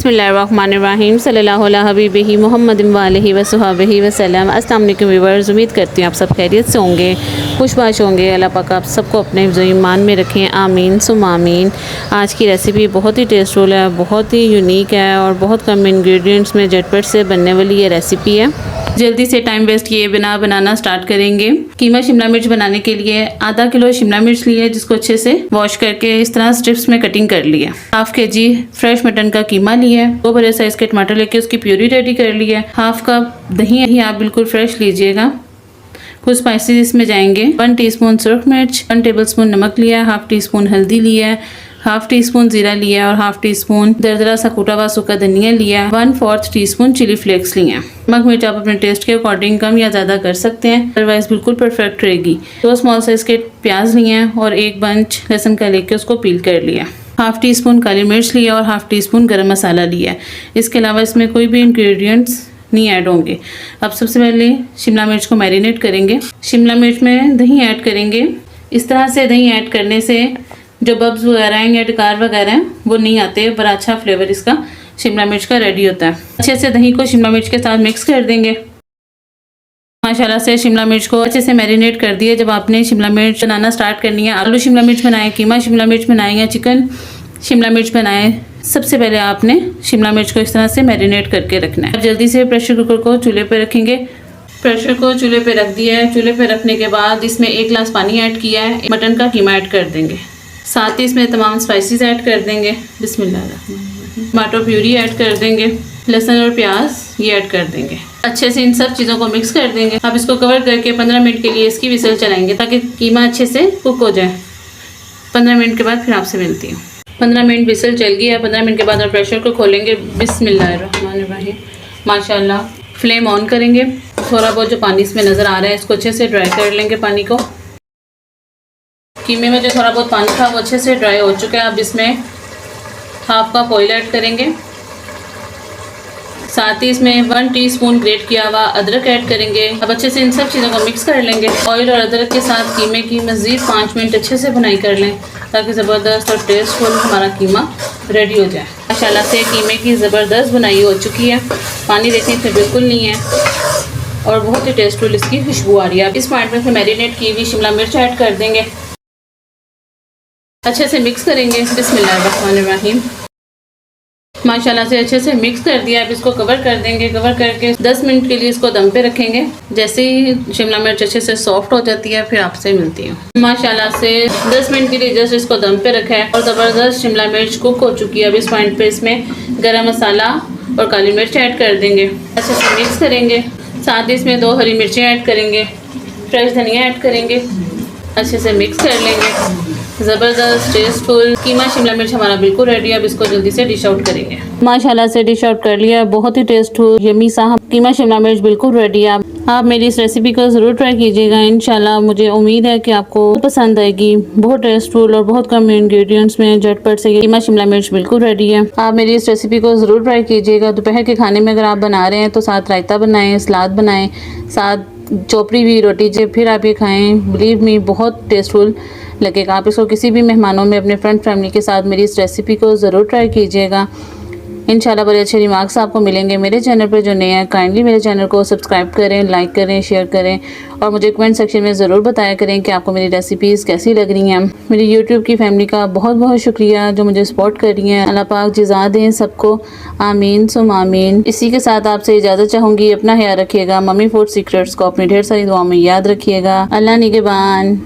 बिस्मिल्लाहिर्रहमानिर्रहीम सल्लल्लाहु अला हबीबिही मुहम्मदिन व आलिहि व सहाबिही वसल्लम। अस्सलाम वालेकुम व्यूअर्स, उम्मीद करती हूँ आप सब खैरियत से होंगे, खुशबाश होंगे। अल्लाह पाक आप सबको अपने ईमान में रखें, आमीन सुम आमीन। आज की रेसिपी बहुत ही टेस्टफुल है, बहुत ही यूनिक है और बहुत कम इंग्रेडिएंट्स में झटपट से बनने वाली ये रेसिपी है। जल्दी से टाइम वेस्ट किए बिना बनाना स्टार्ट करेंगे। कीमा शिमला मिर्च बनाने के लिए आधा किलो शिमला मिर्च लिए, जिसको अच्छे से वॉश करके इस तरह स्ट्रिप्स में कटिंग कर लिया। हाफ केजी फ्रेश मटन का कीमा लिया। 2 बड़े साइज के टमाटर लेके उसकी प्यूरी रेडी कर लिया। हाफ कप दही आप बिल्कुल फ्रेश लीजिएगा। कुछ स्पाइसेस इसमें जाएंगे। 1 टीस्पून सुरख मिर्च, 1 टेबलस्पून नमक लिया, हाफ टी स्पून हल्दी लिया, हाफ टी स्पून जीरा लिया और हाफ टी स्पून दरदरा सा कूटा हुआ सूखा धनिया लिया। 1/4 टीस्पून चिली फ्लेक्स लिए। नमक मिर्च आप अपने टेस्ट के अकॉर्डिंग कम या ज़्यादा कर सकते हैं, अदरवाइज बिल्कुल परफेक्ट रहेगी। 2 स्मॉल साइज के प्याज लिए हैं और 1 बंच लहसुन का लेके उसको पील कर लिया। हाफ टी स्पून काली मिर्च लिया और हाफ टी स्पून गरम मसाला लिया। इसके अलावा इसमें कोई भी इंग्रेडिएंट्स नहीं ऐड होंगे। अब सबसे पहले शिमला मिर्च को मैरिनेट करेंगे। शिमला मिर्च में दही ऐड करेंगे। इस तरह से दही ऐड करने से जो बब्स वगैरह हैं या डकार वगैरह हैं वो नहीं आते, बड़ा अच्छा फ्लेवर इसका शिमला मिर्च का रेडी होता है। अच्छे से दही को शिमला मिर्च के साथ मिक्स कर देंगे। माशाल्लाह से शिमला मिर्च को अच्छे से मैरिनेट कर दिए। जब आपने शिमला मिर्च बनाना स्टार्ट करनी है, आलू शिमला मिर्च बनाएं, कीमा शिमला मिर्च बनाएं या चिकन शिमला मिर्च बनाएं, सबसे पहले आपने शिमला मिर्च को इस तरह से मैरिनेट करके रखना है। जल्दी से प्रेशर कुकर को चूल्हे पर रखेंगे। प्रेशर को चूल्हे पे रख दिया है। चूल्हे पे रखने के बाद इसमें 1 गिलास पानी ऐड किया है। मटन का कीमा ऐड कर देंगे। साथ ही इसमें तमाम स्पाइसेस ऐड कर देंगे। बिस्मिल्लाह। टमाटो प्यूरी ऐड कर देंगे। लहसुन और प्याज ये ऐड कर देंगे। अच्छे से इन सब चीज़ों को मिक्स कर देंगे। अब इसको कवर करके 15 मिनट के लिए इसकी विसल चलाएंगे ताकि कीमा अच्छे से कुक हो जाए। 15 मिनट के बाद फिर आपसे मिलती हूँ। 15 मिनट विसल चल गई है। 15 मिनट के बाद हम प्रेशर को खोलेंगे। बिस्मिल्लाहिर्रहमानिर्रहीम। माशाल्लाह। फ्लेम ऑन करेंगे। थोड़ा बहुत जो पानी इसमें नज़र आ रहा है इसको अच्छे से ड्राई कर लेंगे। पानी को कीमे में जो थोड़ा बहुत पानी था वो अच्छे से ड्राई हो चुका है। अब इसमें हाफ कप ऑयल ऐड करेंगे। साथ ही इसमें 1 टीस्पून ग्रेट किया हुआ अदरक ऐड करेंगे। अब अच्छे से इन सब चीज़ों को मिक्स कर लेंगे। ऑयल और अदरक के साथ कीमे की मज़ीद 5 मिनट अच्छे से भुनाई कर लें ताकि ज़बरदस्त और टेस्टफुल हमारा कीमा रेडी हो जाए। माशाल्लाह से कीमे की ज़बरदस्त भुनाई हो चुकी है। पानी देखने से बिल्कुल नहीं है और बहुत ही टेस्टफुल इसकी खुशबू आ रही है। अब इस पॉइंट में मैरिनेट की हुई शिमला मिर्च ऐड कर देंगे। अच्छे से मिक्स करेंगे। बिस्मिल्लाहिर्रहमानिर्रहीम। माशाल्लाह से अच्छे से मिक्स कर दिया। अब इसको कवर कर देंगे। कवर करके 10 मिनट के लिए इसको दम पे रखेंगे। जैसे ही शिमला मिर्च अच्छे से सॉफ्ट हो जाती है फिर आपसे मिलती हूँ। माशाल्लाह से 10 मिनट के लिए जस्ट इसको दम पे रखा है और ज़बरदस्त शिमला मिर्च कुक हो चुकी है। अब इस पॉइंट पे इसमें गरम मसाला और काली मिर्च ऐड कर देंगे। अच्छे से मिक्स करेंगे। साथ ही इसमें 2 हरी मिर्चें ऐड करेंगे। फ्रेश धनिया ऐड करेंगे। अच्छे से मिक्स कर लेंगे। ज़बरदस्त टेस्टफुल कीमा शिमला मिर्च हमारा बिल्कुल रेडी है। अब इसको जल्दी से डिश आउट करेंगे। माशाल्लाह से डिश आउट कर लिया। बहुत ही टेस्टफुल यमी सा कीमा शिमला मिर्च बिल्कुल रेडी है। आप मेरी इस रेसिपी को ज़रूर ट्राई कीजिएगा। इंशाल्लाह मुझे उम्मीद है कि आपको पसंद आएगी। बहुत टेस्टफुल और बहुत कम इंग्रेडिएंट्स में झटपट से कीमा शिमला मिर्च बिल्कुल रेडी है। आप मेरी इस रेसिपी को ज़रूर ट्राई कीजिएगा। दोपहर के खाने में अगर आप बना रहे हैं तो साथ रायता बनाएं, सलाद बनाएं, साथ चोपड़ी हुई रोटी जब फिर आप ये खाएं, बिलीव मी बहुत टेस्टफुल लगेगा। आप इसको किसी भी मेहमानों में अपने फ्रेंड फैमिली के साथ मेरी इस रेसिपी को ज़रूर ट्राई कीजिएगा। इंशाल्लाह बड़े अच्छे रिमार्क्स आपको मिलेंगे। मेरे चैनल पर जो नए हैं काइंडली मेरे चैनल को सब्सक्राइब करें, लाइक करें, शेयर करें और मुझे कमेंट सेक्शन में ज़रूर बताया करें कि आपको मेरी रेसिपीज़ कैसी लग रही हैं। मेरी यूट्यूब की फैमिली का बहुत बहुत शुक्रिया जो मुझे सपोर्ट कर रही हैं। अल्लाह पाक जज़ा दें सबको, आमीन सुम आमीन। इसी के साथ आपसे इजाज़त चाहूँगी। अपना ख्याल रखिएगा। मम्मी फूड सीक्रेट्स को अपनी ढेर सारी दुआ में याद रखिएगा। अल्लाह निगहबान।